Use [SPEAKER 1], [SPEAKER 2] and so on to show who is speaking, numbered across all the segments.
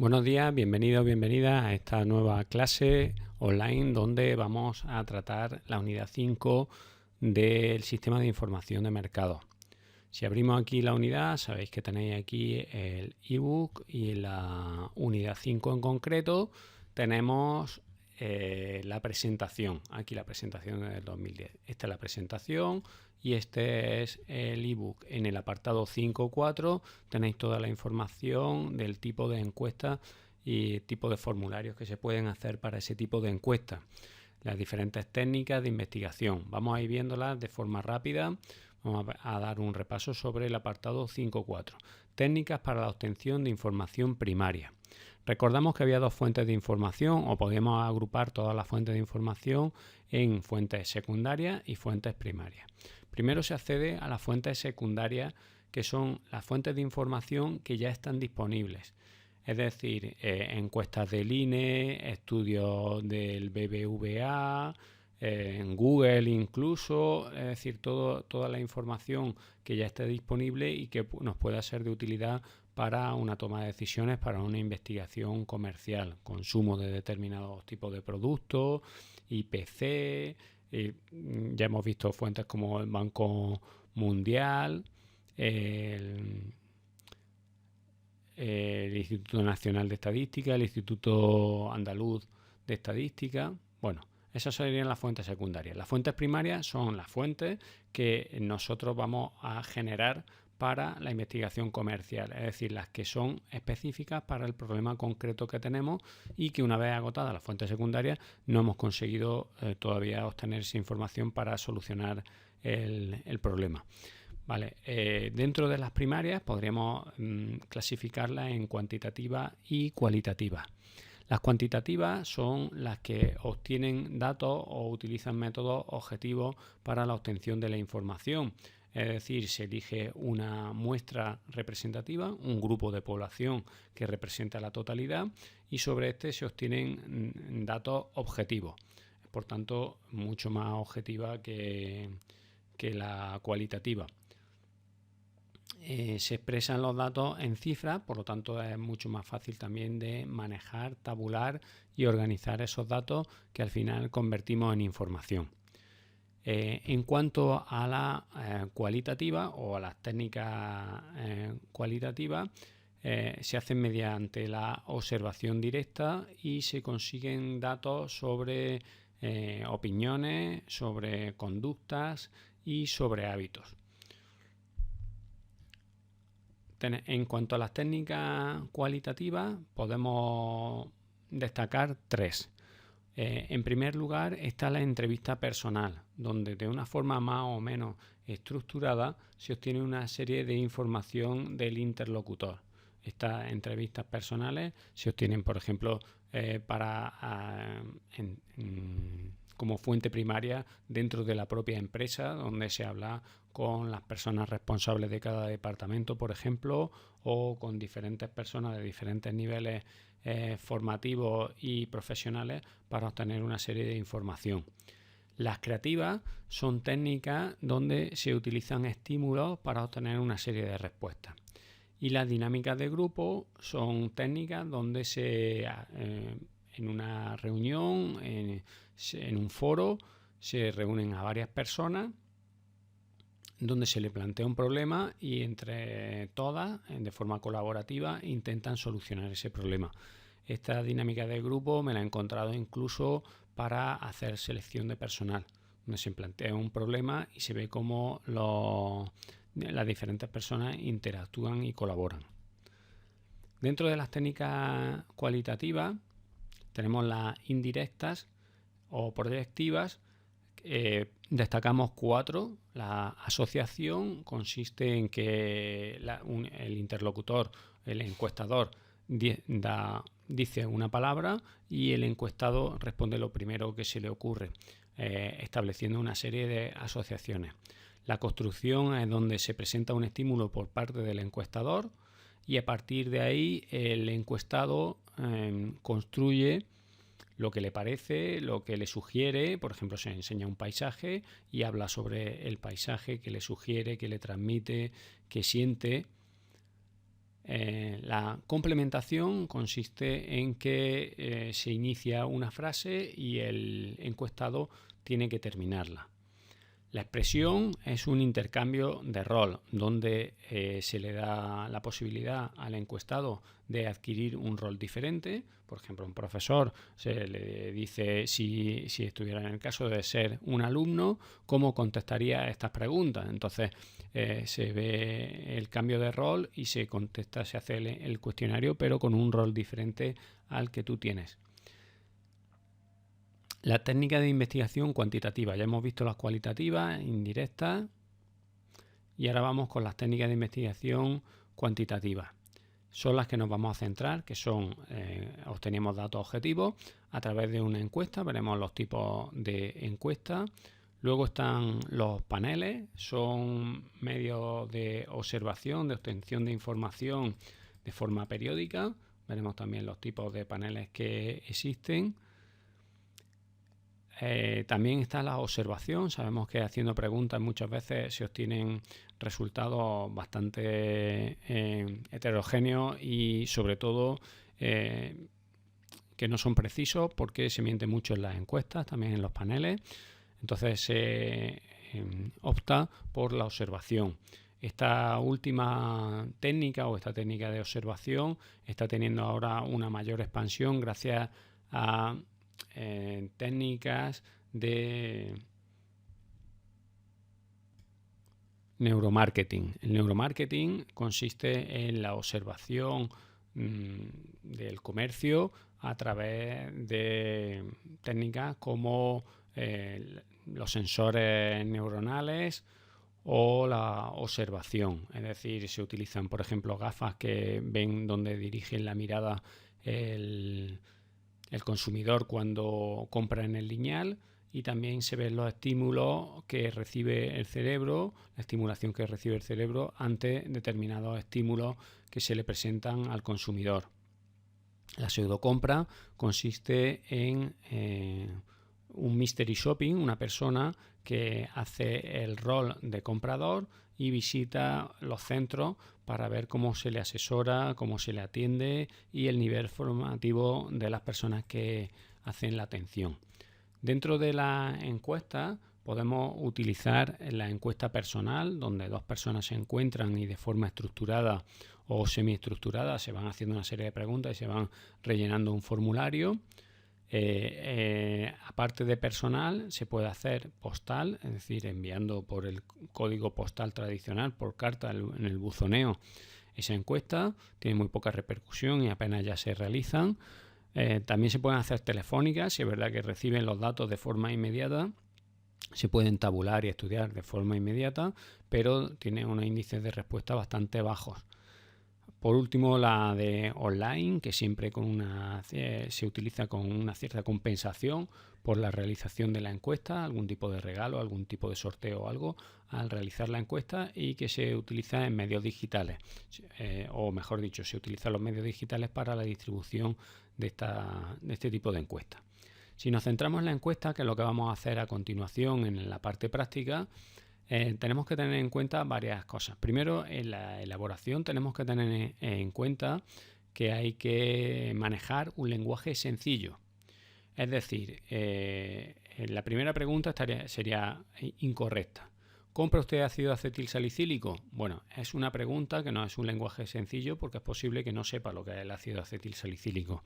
[SPEAKER 1] Buenos días, bienvenido, bienvenida a esta nueva clase online donde vamos a tratar la unidad 5 del sistema de información de mercado. Si abrimos aquí la unidad, sabéis que tenéis aquí el ebook y en la unidad 5 en concreto tenemos la presentación. Aquí la presentación del 2010. Esta es la presentación y este es el ebook. En el apartado 5.4 tenéis toda la información del tipo de encuesta y tipo de formularios que se pueden hacer para ese tipo de encuesta. Las diferentes técnicas de investigación. Vamos a ir viéndolas de forma rápida. Vamos a dar un repaso sobre el apartado 5.4. Técnicas para la obtención de información primaria. Recordamos que había dos fuentes de información o podíamos agrupar todas las fuentes de información en fuentes secundarias y fuentes primarias. Primero se accede a las fuentes secundarias, que son las fuentes de información que ya están disponibles. Es decir, encuestas del INE, estudios del BBVA, en Google incluso, es decir, toda la información que ya esté disponible y que nos pueda ser de utilidad para una toma de decisiones, para una investigación comercial, consumo de determinados tipos de productos, IPC, ya hemos visto fuentes como el Banco Mundial, el Instituto Nacional de Estadística, el Instituto Andaluz de Estadística. Bueno, esas serían las fuentes secundarias. Las fuentes primarias son las fuentes que nosotros vamos a generar para la investigación comercial, es decir, las que son específicas para el problema concreto que tenemos y que una vez agotada la fuente secundaria no hemos conseguido todavía obtener esa información para solucionar el problema. Vale, dentro de las primarias podríamos clasificarlas en cuantitativa y cualitativa. Las cuantitativas son las que obtienen datos o utilizan métodos objetivos para la obtención de la información. Es decir, se elige una muestra representativa, un grupo de población que representa la totalidad y sobre este se obtienen datos objetivos. Por tanto, mucho más objetiva que la cualitativa. Se expresan los datos en cifras, por lo tanto es mucho más fácil también de manejar, tabular y organizar esos datos que al final convertimos en información. En cuanto a la cualitativa o a las técnicas cualitativas, se hacen mediante la observación directa y se consiguen datos sobre opiniones, sobre conductas y sobre hábitos. En cuanto a las técnicas cualitativas, podemos destacar tres. En primer lugar está la entrevista personal, donde de una forma más o menos estructurada se obtiene una serie de información del interlocutor. Estas entrevistas personales se obtienen, por ejemplo, como fuente primaria dentro de la propia empresa, donde se habla con las personas responsables de cada departamento, por ejemplo, o con diferentes personas de diferentes niveles formativos y profesionales para obtener una serie de información. Las creativas son técnicas donde se utilizan estímulos para obtener una serie de respuestas. Y las dinámicas de grupo son técnicas donde en una reunión, en un foro, se reúnen a varias personas donde se le plantea un problema y entre todas, de forma colaborativa, intentan solucionar ese problema. Esta dinámica de grupo me la he encontrado incluso para hacer selección de personal, donde se plantea un problema y se ve cómo las diferentes personas interactúan y colaboran. Dentro de las técnicas cualitativas tenemos las indirectas o proyectivas. Destacamos 4. La asociación consiste en que el interlocutor, el encuestador, dice una palabra y el encuestado responde lo primero que se le ocurre, estableciendo una serie de asociaciones. La construcción es donde se presenta un estímulo por parte del encuestador y a partir de ahí el encuestado construye lo que le parece, lo que le sugiere. Por ejemplo, se enseña un paisaje y habla sobre el paisaje, que le sugiere, que le transmite, que siente. La complementación consiste en que se inicia una frase y el encuestado tiene que terminarla. La expresión es un intercambio de rol donde se le da la posibilidad al encuestado de adquirir un rol diferente. Por ejemplo, un profesor se le dice si estuviera en el caso de ser un alumno, cómo contestaría a estas preguntas. Entonces se ve el cambio de rol y se contesta, se hace el cuestionario, pero con un rol diferente al que tú tienes. La técnica de investigación cuantitativa. Ya hemos visto las cualitativas, indirectas, y ahora vamos con las técnicas de investigación cuantitativas. Son las que nos vamos a centrar, que son, obtenemos datos objetivos a través de una encuesta, veremos los tipos de encuestas. Luego están los paneles, son medios de observación, de obtención de información de forma periódica. Veremos también los tipos de paneles que existen. También está la observación. Sabemos que haciendo preguntas muchas veces se obtienen resultados bastante heterogéneos y sobre todo que no son precisos porque se miente mucho en las encuestas, también en los paneles. Entonces se opta por la observación. Esta última técnica o esta técnica de observación está teniendo ahora una mayor expansión gracias a técnicas de neuromarketing. El neuromarketing consiste en la observación del comercio a través de técnicas como los sensores neuronales o la observación. Es decir, se utilizan, por ejemplo, gafas que ven donde dirigen la mirada el consumidor cuando compra en el lineal, y también se ven los estímulos que recibe el cerebro, la estimulación que recibe el cerebro ante determinados estímulos que se le presentan al consumidor. La pseudocompra consiste en un mystery shopping, una persona que hace el rol de comprador y visita los centros para ver cómo se le asesora, cómo se le atiende y el nivel formativo de las personas que hacen la atención. Dentro de la encuesta podemos utilizar la encuesta personal, donde dos personas se encuentran y de forma estructurada o semiestructurada se van haciendo una serie de preguntas y se van rellenando un formulario. Aparte de personal, se puede hacer postal, es decir, enviando por el código postal tradicional, por carta en el buzoneo. Esa encuesta tiene muy poca repercusión y apenas ya se realizan. También se pueden hacer telefónicas, si es verdad que reciben los datos de forma inmediata. Se pueden tabular y estudiar de forma inmediata, pero tiene unos índices de respuesta bastante bajos. Por último, la de online, que siempre se utiliza con una cierta compensación por la realización de la encuesta, algún tipo de regalo, algún tipo de sorteo o algo al realizar la encuesta, y que se utiliza en medios digitales, o mejor dicho, se utilizan los medios digitales para la distribución de este tipo de encuestas. Si nos centramos en la encuesta, que es lo que vamos a hacer a continuación en la parte práctica, tenemos que tener en cuenta varias cosas. Primero, en la elaboración tenemos que tener en cuenta que hay que manejar un lenguaje sencillo. Es decir, la primera pregunta sería incorrecta. ¿Compra usted ácido acetilsalicílico? Bueno, es una pregunta que no es un lenguaje sencillo porque es posible que no sepa lo que es el ácido acetilsalicílico.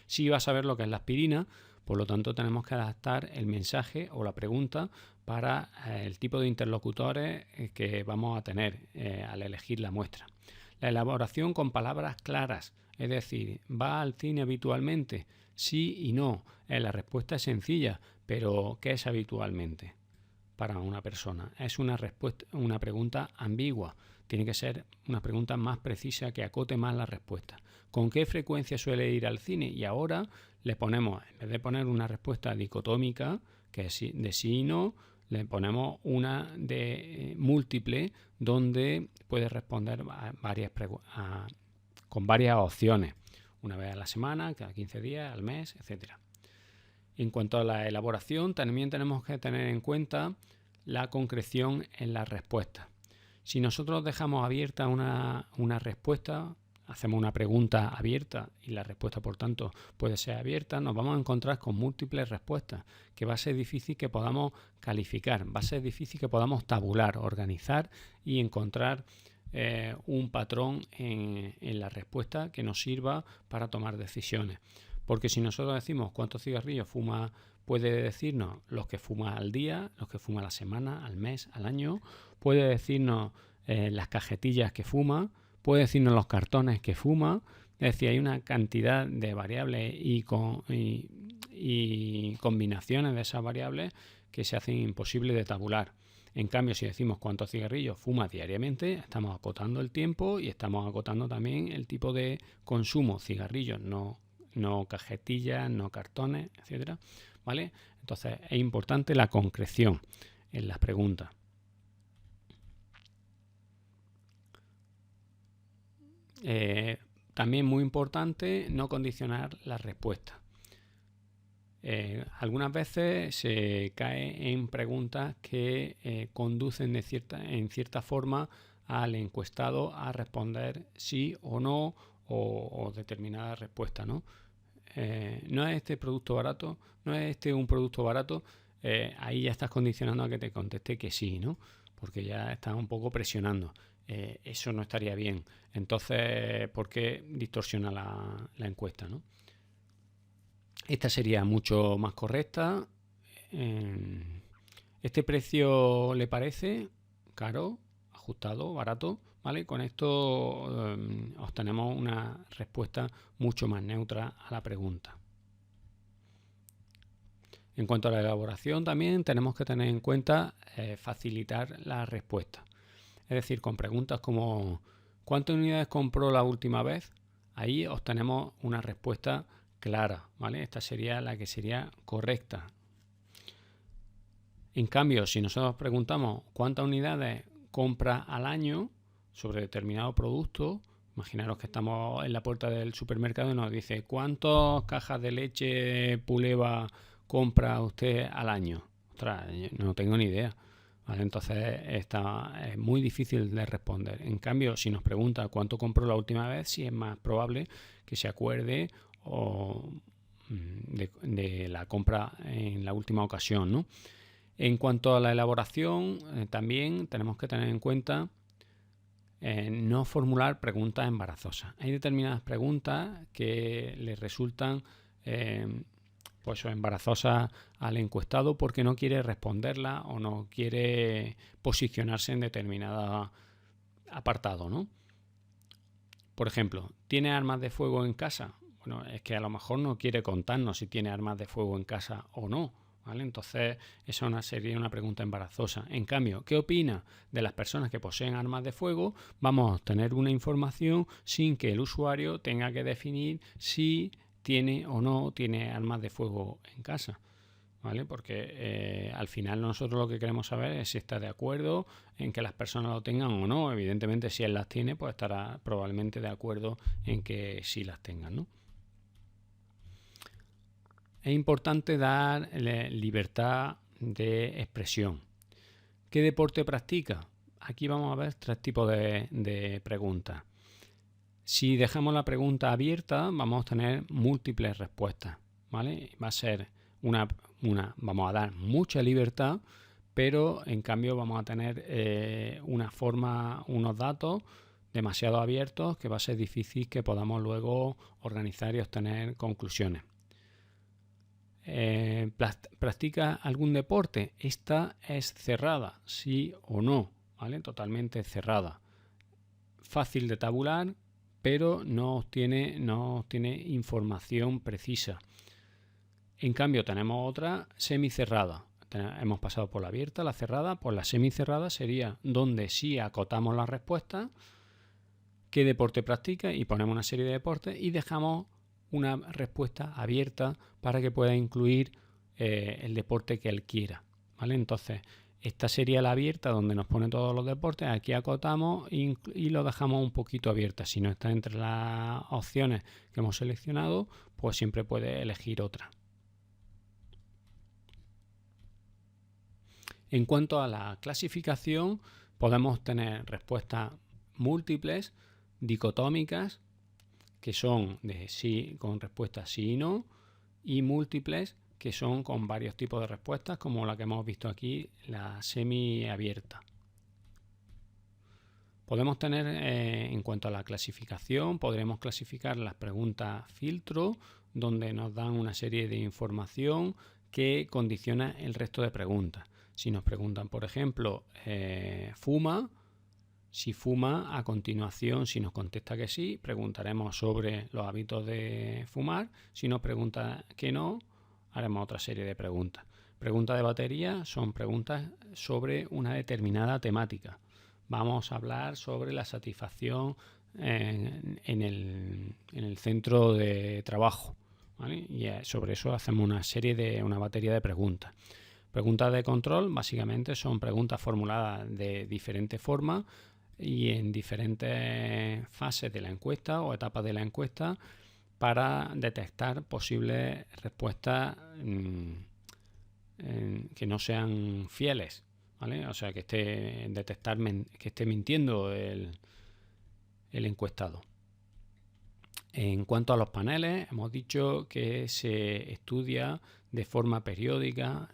[SPEAKER 1] Sí va a saber lo que es la aspirina, por lo tanto tenemos que adaptar el mensaje o la pregunta para el tipo de interlocutores que vamos a tener al elegir la muestra. La elaboración con palabras claras, es decir, ¿va al cine habitualmente? Sí y no. La respuesta es sencilla, pero ¿qué es habitualmente para una persona? Es una pregunta ambigua. Tiene que ser una pregunta más precisa que acote más la respuesta. ¿Con qué frecuencia suele ir al cine? Y ahora le ponemos, en vez de poner una respuesta dicotómica, que es de sí y no, le ponemos una de múltiple, donde puede responder con varias opciones. Una vez a la semana, cada 15 días, al mes, etc. En cuanto a la elaboración, también tenemos que tener en cuenta la concreción en la respuesta. Si nosotros dejamos abierta una respuesta, hacemos una pregunta abierta y la respuesta, por tanto, puede ser abierta, nos vamos a encontrar con múltiples respuestas, que va a ser difícil que podamos calificar, va a ser difícil que podamos tabular, organizar y encontrar un patrón en la respuesta que nos sirva para tomar decisiones. Porque si nosotros decimos cuántos cigarrillos fuma, puede decirnos los que fuma al día, los que fuma a la semana, al mes, al año, puede decirnos las cajetillas que fuma, puede decirnos los cartones que fuma. Es decir, hay una cantidad de variables y combinaciones de esas variables que se hacen imposible de tabular. En cambio, si decimos cuántos cigarrillos fuma diariamente, estamos acotando el tiempo y estamos acotando también el tipo de consumo. Cigarrillos, no cajetillas, no cartones, etcétera, ¿vale? Entonces es importante la concreción en las preguntas. También muy importante no condicionar la respuesta. Algunas veces se cae en preguntas que conducen en cierta forma al encuestado a responder sí o no o determinada respuesta, ¿no? ¿No es este producto barato? ¿No es este un producto barato? Ahí ya estás condicionando a que te conteste que sí, ¿no? Porque ya estás un poco presionando. Eso no estaría bien. Entonces, ¿por qué distorsiona la encuesta, ¿no? Esta sería mucho más correcta. ¿Este precio le parece caro, ajustado, barato? ¿Vale? Con esto obtenemos una respuesta mucho más neutra a la pregunta. En cuanto a la elaboración, también tenemos que tener en cuenta facilitar la respuesta. Es decir, con preguntas como ¿cuántas unidades compró la última vez? Ahí obtenemos una respuesta clara, ¿vale? Esta sería la que sería correcta. En cambio, si nosotros preguntamos cuántas unidades compra al año sobre determinado producto, imaginaros que estamos en la puerta del supermercado y nos dice ¿cuántas cajas de leche Puleva compra usted al año? Ostras, no tengo ni idea. ¿Vale? Entonces es muy difícil de responder. En cambio, si nos pregunta cuánto compró la última vez, sí es más probable que se acuerde de la compra en la última ocasión, ¿no? En cuanto a la elaboración, también tenemos que tener en cuenta no formular preguntas embarazosas. Hay determinadas preguntas que le resultan pues embarazosas al encuestado porque no quiere responderla o no quiere posicionarse en determinado apartado, ¿no? Por ejemplo, ¿tiene armas de fuego en casa? Bueno, es que a lo mejor no quiere contarnos si tiene armas de fuego en casa o no, ¿vale? Entonces, esa sería una pregunta embarazosa. En cambio, ¿qué opina de las personas que poseen armas de fuego? Vamos a obtener una información sin que el usuario tenga que definir si tiene o no tiene armas de fuego en casa, ¿vale? Porque al final nosotros lo que queremos saber es si está de acuerdo en que las personas lo tengan o no. Evidentemente, si él las tiene, pues estará probablemente de acuerdo en que sí las tengan, ¿no? Es importante dar libertad de expresión. ¿Qué deporte practica? Aquí vamos a ver 3 tipos de preguntas. Si dejamos la pregunta abierta, vamos a tener múltiples respuestas, ¿vale? Va a ser vamos a dar mucha libertad, pero en cambio vamos a tener unos datos demasiado abiertos que va a ser difícil que podamos luego organizar y obtener conclusiones. ¿Practica algún deporte? Esta es cerrada, sí o no, ¿vale? Totalmente cerrada. Fácil de tabular, pero no tiene información precisa. En cambio, tenemos otra semicerrada. Hemos pasado por la abierta, la cerrada. Pues la semicerrada sería donde sí acotamos la respuesta, qué deporte practica y ponemos una serie de deportes y dejamos una respuesta abierta para que pueda incluir el deporte que él quiera, ¿vale? Entonces, esta sería la abierta donde nos pone todos los deportes. Aquí acotamos y lo dejamos un poquito abierta. Si no está entre las opciones que hemos seleccionado, pues siempre puede elegir otra. En cuanto a la clasificación, podemos tener respuestas múltiples, dicotómicas, que son de sí, con respuestas sí y no, y múltiples, que son con varios tipos de respuestas, como la que hemos visto aquí, la semiabierta. Podemos tener, en cuanto a la clasificación, podremos clasificar las preguntas filtro, donde nos dan una serie de información que condiciona el resto de preguntas. Si nos preguntan, por ejemplo, ¿fuma? Si fuma, a continuación, si nos contesta que sí, preguntaremos sobre los hábitos de fumar. Si nos pregunta que no, haremos otra serie de preguntas. Preguntas de batería son preguntas sobre una determinada temática. Vamos a hablar sobre la satisfacción en el centro de trabajo, ¿vale? Y sobre eso hacemos una batería de preguntas. Preguntas de control básicamente son preguntas formuladas de diferentes formas y en diferentes fases de la encuesta o etapas de la encuesta para detectar posibles respuestas que no sean fieles, ¿vale? O sea, que esté mintiendo el encuestado. En cuanto a los paneles, hemos dicho que se estudia de forma periódica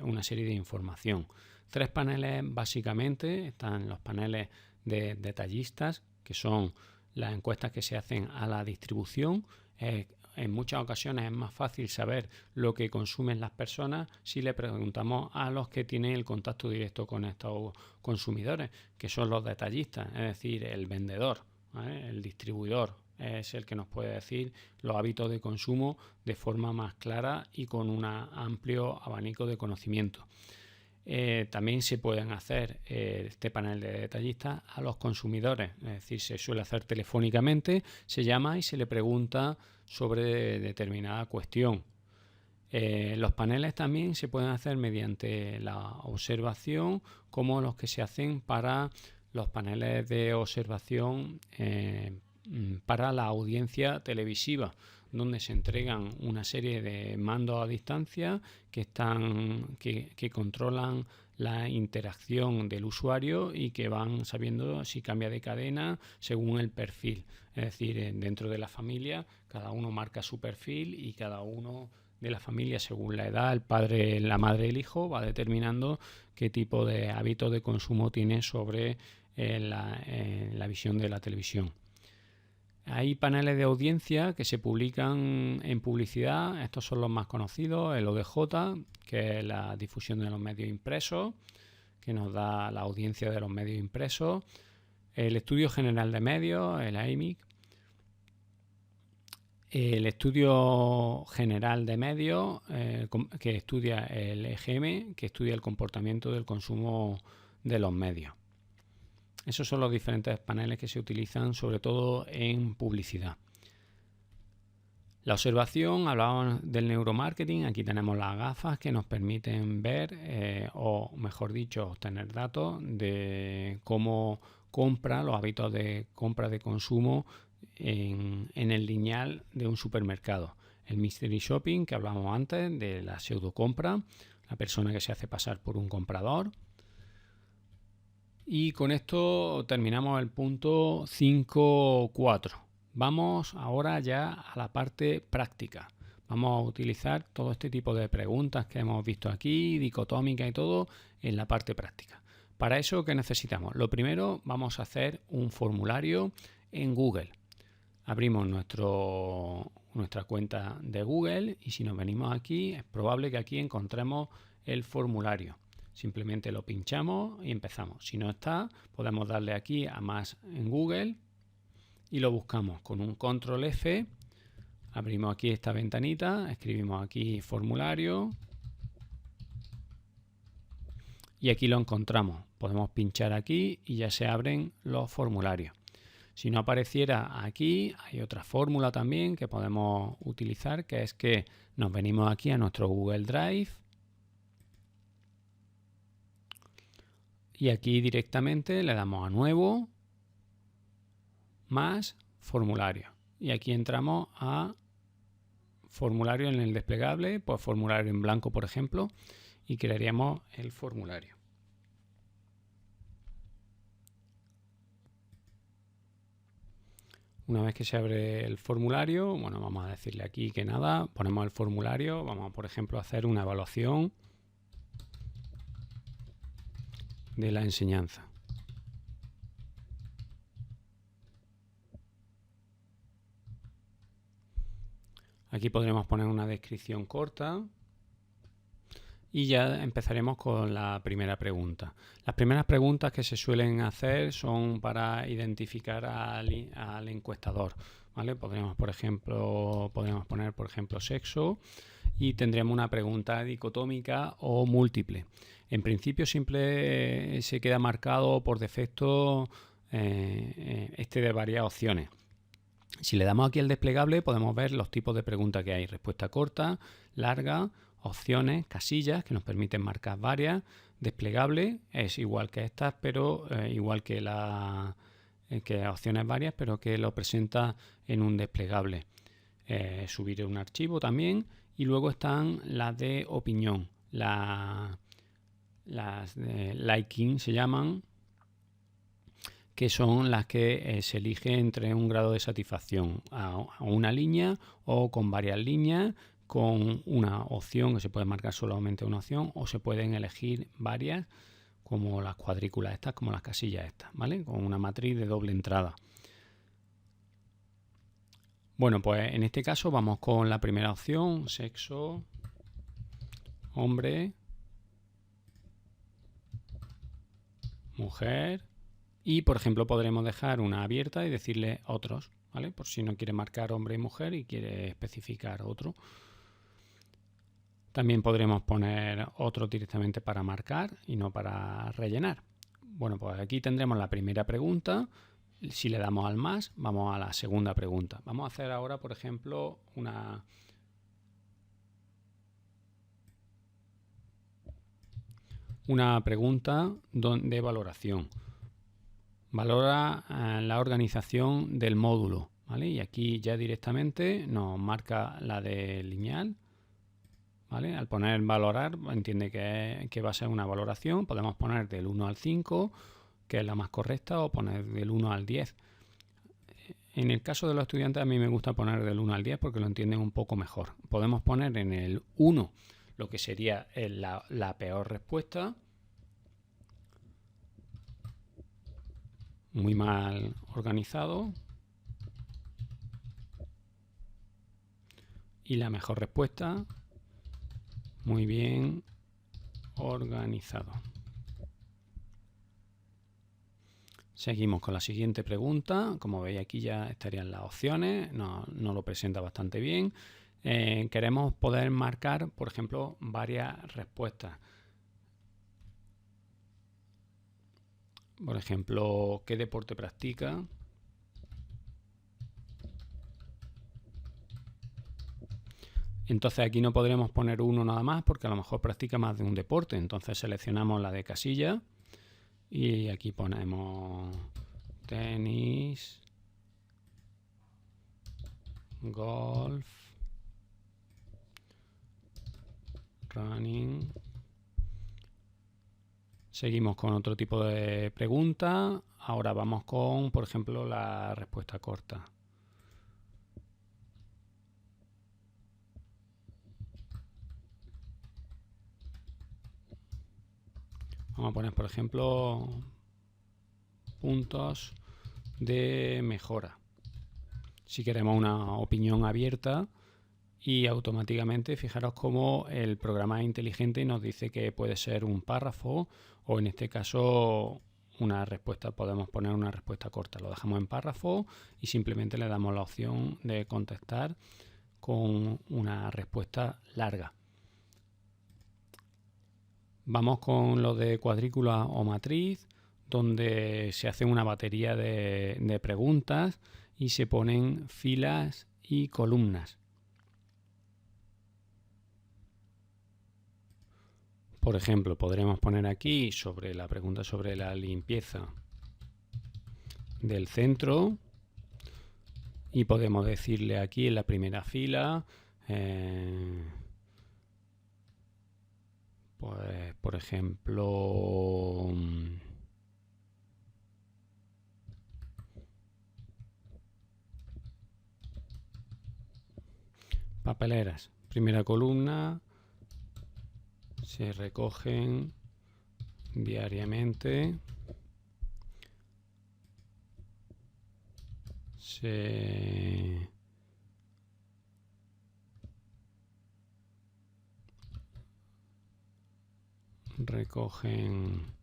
[SPEAKER 1] una serie de información. 3 paneles básicamente están los paneles de detallistas, que son las encuestas que se hacen a la distribución. En muchas ocasiones es más fácil saber lo que consumen las personas si le preguntamos a los que tienen el contacto directo con estos consumidores, que son los detallistas, es decir, el vendedor, ¿vale? El distribuidor es el que nos puede decir los hábitos de consumo de forma más clara y con un amplio abanico de conocimiento. También se pueden hacer este panel de detallistas a los consumidores, es decir, se suele hacer telefónicamente, se llama y se le pregunta sobre determinada cuestión. Los paneles también se pueden hacer mediante la observación, como los que se hacen para los paneles de observación para la audiencia televisiva, donde se entregan una serie de mandos a distancia que controlan la interacción del usuario y que van sabiendo si cambia de cadena según el perfil. Es decir, dentro de la familia cada uno marca su perfil y cada uno de la familia, según la edad, el padre, la madre, el hijo, va determinando qué tipo de hábitos de consumo tiene sobre la visión de la televisión. Hay paneles de audiencia que se publican en publicidad. Estos son los más conocidos, el ODJ, que es la difusión de los medios impresos, que nos da la audiencia de los medios impresos, el Estudio General de Medios, el AIMIC, el Estudio General de Medios, que estudia el EGM, que estudia el comportamiento del consumo de los medios. Esos son los diferentes paneles que se utilizan sobre todo en publicidad. La observación, hablábamos del neuromarketing, aquí tenemos las gafas que nos permiten ver, o mejor dicho, obtener datos de cómo compra, los hábitos de compra de consumo en el lineal de un supermercado. El mystery shopping, que hablábamos antes, de la pseudo compra, la persona que se hace pasar por un comprador. Y con esto terminamos el punto 5.4. Vamos ahora ya a la parte práctica. Vamos a utilizar todo este tipo de preguntas que hemos visto aquí, dicotómica y todo, en la parte práctica. Para eso, ¿qué necesitamos? Lo primero, vamos a hacer un formulario en Google. Abrimos nuestra cuenta de Google y si nos venimos aquí, es probable que aquí encontremos el formulario. Simplemente lo pinchamos y empezamos. Si no está, podemos darle aquí a más en Google y lo buscamos con un control F. Abrimos aquí esta ventanita, escribimos aquí formulario y aquí lo encontramos. Podemos pinchar aquí y ya se abren los formularios. Si no apareciera aquí, hay otra fórmula también que podemos utilizar, que es que nos venimos aquí a nuestro Google Drive y aquí directamente le damos a nuevo, más formulario. Y aquí entramos a formulario en el desplegable, pues formulario en blanco, por ejemplo, y crearíamos el formulario. Una vez que se abre el formulario, bueno, vamos a decirle aquí que nada, ponemos el formulario, vamos por ejemplo a hacer una evaluación de la enseñanza. Aquí podremos poner una descripción corta y ya empezaremos con la primera pregunta. Las primeras preguntas que se suelen hacer son para identificar al encuestador, ¿vale? Podremos poner, por ejemplo, sexo y tendremos una pregunta dicotómica o múltiple. En principio siempre se queda marcado por defecto de varias opciones. Si le damos aquí al desplegable podemos ver los tipos de preguntas que hay. Respuesta corta, larga, opciones, casillas que nos permiten marcar varias. Desplegable es igual que estas, pero igual que que opciones varias, pero que lo presenta en un desplegable. Subir un archivo también. Y luego están las de opinión. Las de liking se llaman, que son las que se elige entre un grado de satisfacción a una línea o con varias líneas, con una opción que se puede marcar solamente una opción o se pueden elegir varias, como las cuadrículas estas, como las casillas estas, ¿vale? Con una matriz de doble entrada. Bueno, pues en este caso vamos con la primera opción, sexo, hombre, mujer. Y, por ejemplo, podremos dejar una abierta y decirle otros, ¿vale? Por si no quiere marcar hombre y mujer y quiere especificar otro. También podremos poner otro directamente para marcar y no para rellenar. Bueno, pues aquí tendremos la primera pregunta. Si le damos al más, vamos a la segunda pregunta. Vamos a hacer ahora, por ejemplo, una pregunta de valoración. Valora la organización del módulo, ¿vale? Y aquí ya directamente nos marca la de lineal, ¿vale? Al poner valorar, entiende que va a ser una valoración. Podemos poner del 1 al 5, que es la más correcta, o poner del 1 al 10. En el caso de los estudiantes a mí me gusta poner del 1 al 10 porque lo entienden un poco mejor. Podemos poner en el 1 lo que sería la peor respuesta, muy mal organizado, y la mejor respuesta, muy bien organizado. Seguimos con la siguiente pregunta. Como veis aquí ya estarían las opciones, no lo presenta bastante bien. Queremos poder marcar, por ejemplo, varias respuestas. Por ejemplo, ¿qué deporte practica? Entonces aquí no podremos poner uno nada más porque a lo mejor practica más de un deporte. Entonces seleccionamos la de casilla y aquí ponemos tenis, golf, running. Seguimos con otro tipo de pregunta. Ahora vamos con, por ejemplo, la respuesta corta. Vamos a poner, por ejemplo, puntos de mejora. Si queremos una opinión abierta, y automáticamente fijaros cómo el programa es inteligente y nos dice que puede ser un párrafo o en este caso una respuesta. Podemos poner una respuesta corta, lo dejamos en párrafo y simplemente le damos la opción de contestar con una respuesta larga. Vamos con lo de cuadrícula o matriz, donde se hace una batería de preguntas y se ponen filas y columnas. Por ejemplo, podremos poner aquí sobre la pregunta sobre la limpieza del centro y podemos decirle aquí en la primera fila, pues por ejemplo, papeleras. Primera columna, se recogen diariamente. Se recogen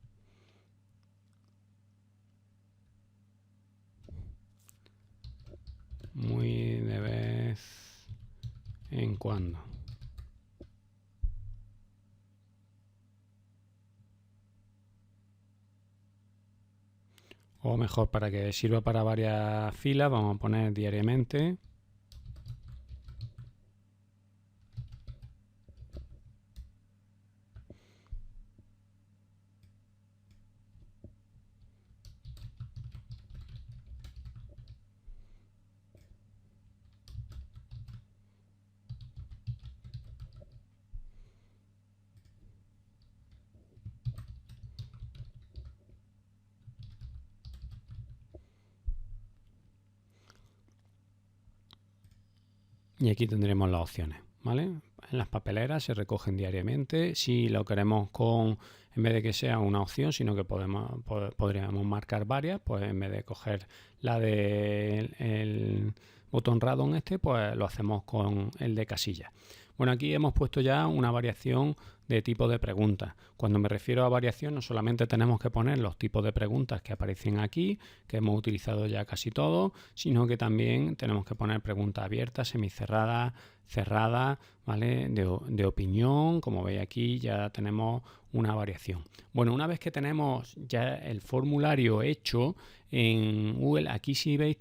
[SPEAKER 1] muy de vez en cuando. O mejor, para que sirva para varias filas, vamos a poner diariamente. Y aquí tendremos las opciones, ¿vale? En las papeleras se recogen diariamente. Si lo queremos en vez de que sea una opción, sino que podríamos marcar varias, pues en vez de coger la del botón radon pues lo hacemos con el de casilla. Bueno, aquí hemos puesto ya una variación de tipo de preguntas. Cuando me refiero a variación, no solamente tenemos que poner los tipos de preguntas que aparecen aquí, que hemos utilizado ya casi todos, sino que también tenemos que poner preguntas abiertas, semicerradas, cerradas, ¿vale? De opinión. Como veis aquí ya tenemos una variación. Bueno, una vez que tenemos ya el formulario hecho en Google, aquí si veis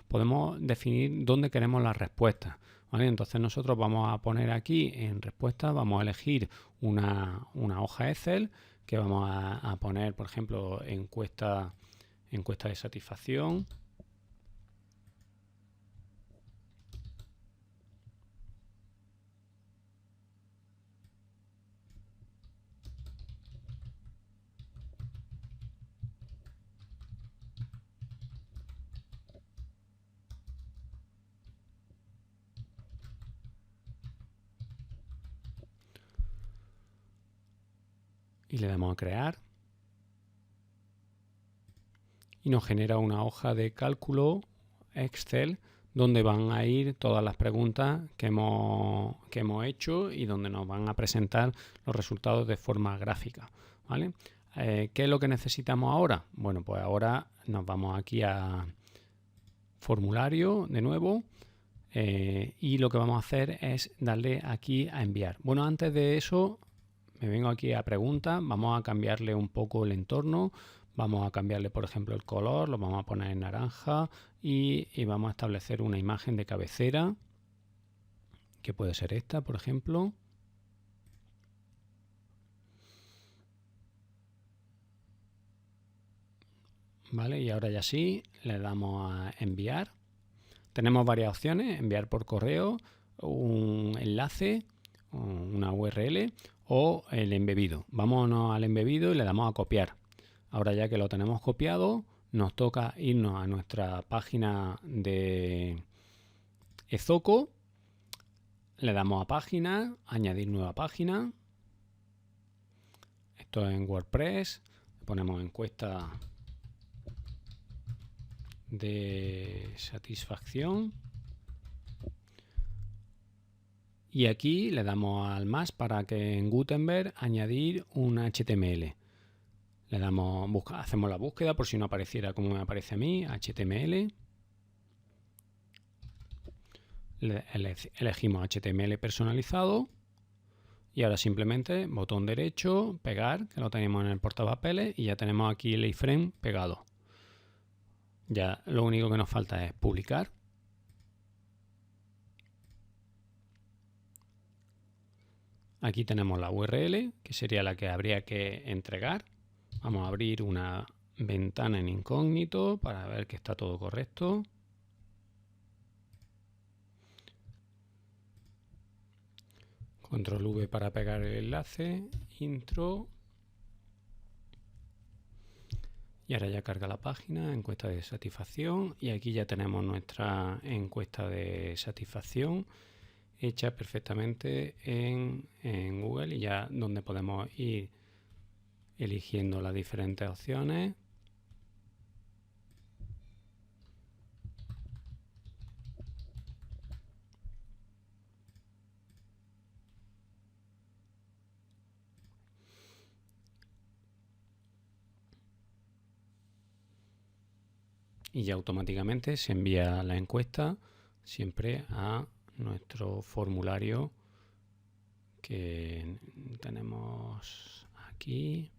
[SPEAKER 1] podemos definir dónde queremos las respuestas. ¿Vale? Entonces nosotros vamos a poner aquí en respuesta, vamos a elegir una hoja Excel que vamos a poner, por ejemplo, encuesta de satisfacción. Y le damos a crear. Y nos genera una hoja de cálculo Excel donde van a ir todas las preguntas que hemos hecho y donde nos van a presentar los resultados de forma gráfica, ¿vale? ¿Qué es lo que necesitamos ahora? Bueno, pues ahora nos vamos aquí a formulario de nuevo. Y lo que vamos a hacer es darle aquí a enviar. Bueno, antes de eso me vengo aquí a preguntas, vamos a cambiarle un poco el entorno, vamos a cambiarle por ejemplo el color, lo vamos a poner en naranja y vamos a establecer una imagen de cabecera que puede ser esta, por ejemplo. Vale, y ahora ya sí, le damos a enviar. Tenemos varias opciones, enviar por correo, un enlace, una URL o el embebido. Vámonos al embebido y le damos a copiar. Ahora ya que lo tenemos copiado, nos toca irnos a nuestra página de Ezoco. Le damos a página, añadir nueva página. Esto es en WordPress. Ponemos encuesta de satisfacción. Y aquí le damos al más para que en Gutenberg añadir un HTML. Le damos, hacemos la búsqueda por si no apareciera como me aparece a mí, HTML. Elegimos HTML personalizado y ahora simplemente botón derecho, pegar, que lo tenemos en el portapapeles y ya tenemos aquí el iframe pegado. Ya lo único que nos falta es publicar. Aquí tenemos la URL, que sería la que habría que entregar. Vamos a abrir una ventana en incógnito para ver que está todo correcto. Control V para pegar el enlace, intro. Y ahora ya carga la página, encuesta de satisfacción. Y aquí ya tenemos nuestra encuesta de satisfacción. hecha perfectamente en Google, y ya donde podemos ir eligiendo las diferentes opciones. Y ya automáticamente se envía la encuesta siempre a nuestro formulario que tenemos aquí.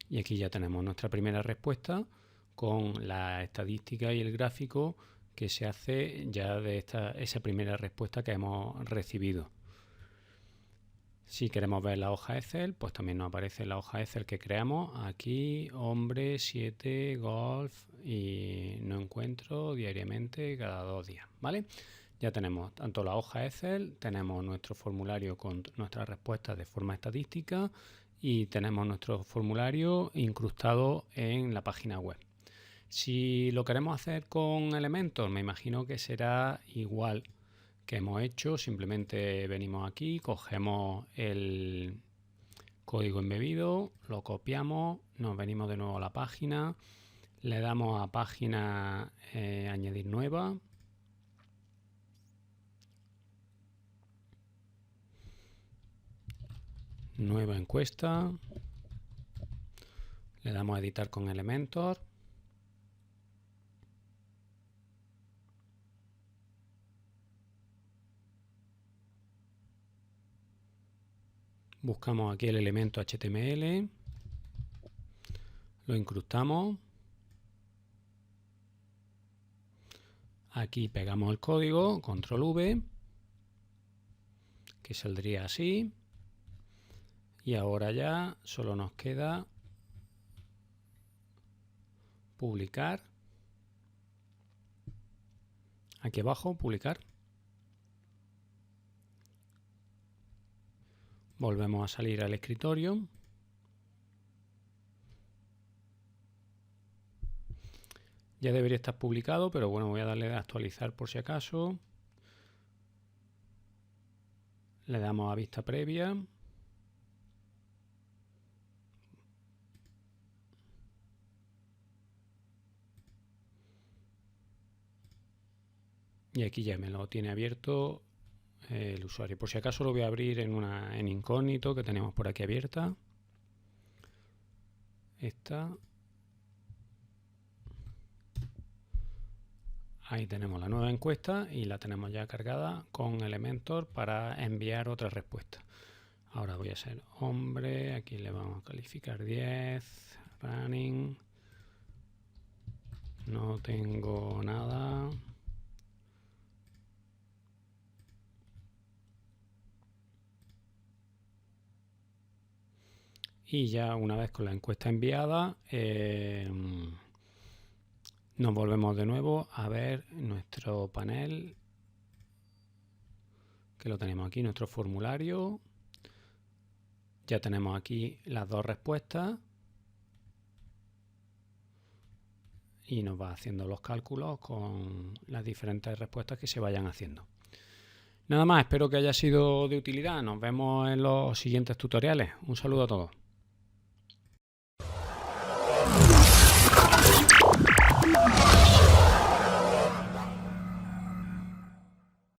[SPEAKER 1] Y aquí ya tenemos nuestra primera respuesta con la estadística y el gráfico que se hace ya de esa primera respuesta que hemos recibido. Si queremos ver la hoja Excel, pues también nos aparece la hoja Excel que creamos. Aquí, hombre, 7, golf y no encuentro diariamente cada 2 días, ¿vale? Ya tenemos tanto la hoja Excel, tenemos nuestro formulario con nuestras respuestas de forma estadística y tenemos nuestro formulario incrustado en la página web. Si lo queremos hacer con Elementor, me imagino que será igual que hemos hecho. Simplemente venimos aquí, cogemos el código embebido, lo copiamos, nos venimos de nuevo a la página, le damos a página añadir nueva. Nueva encuesta. Le damos a editar con Elementor. Buscamos aquí el elemento HTML. Lo incrustamos. Aquí pegamos el código, control V, que saldría así. Y ahora ya solo nos queda publicar. Aquí abajo, publicar. Volvemos a salir al escritorio. Ya debería estar publicado, pero bueno, voy a darle a actualizar por si acaso. Le damos a vista previa. Y aquí ya me lo tiene abierto el usuario. Por si acaso lo voy a abrir en incógnito que tenemos por aquí abierta. Esta. Ahí tenemos la nueva encuesta y la tenemos ya cargada con Elementor para enviar otra respuesta. Ahora voy a ser hombre, aquí le vamos a calificar 10, running, no tengo nada. Y ya una vez con la encuesta enviada, nos volvemos de nuevo a ver nuestro panel, que lo tenemos aquí, nuestro formulario. Ya tenemos aquí las dos respuestas y nos va haciendo los cálculos con las diferentes respuestas que se vayan haciendo. Nada más, espero que haya sido de utilidad. Nos vemos en los siguientes tutoriales. Un saludo a todos.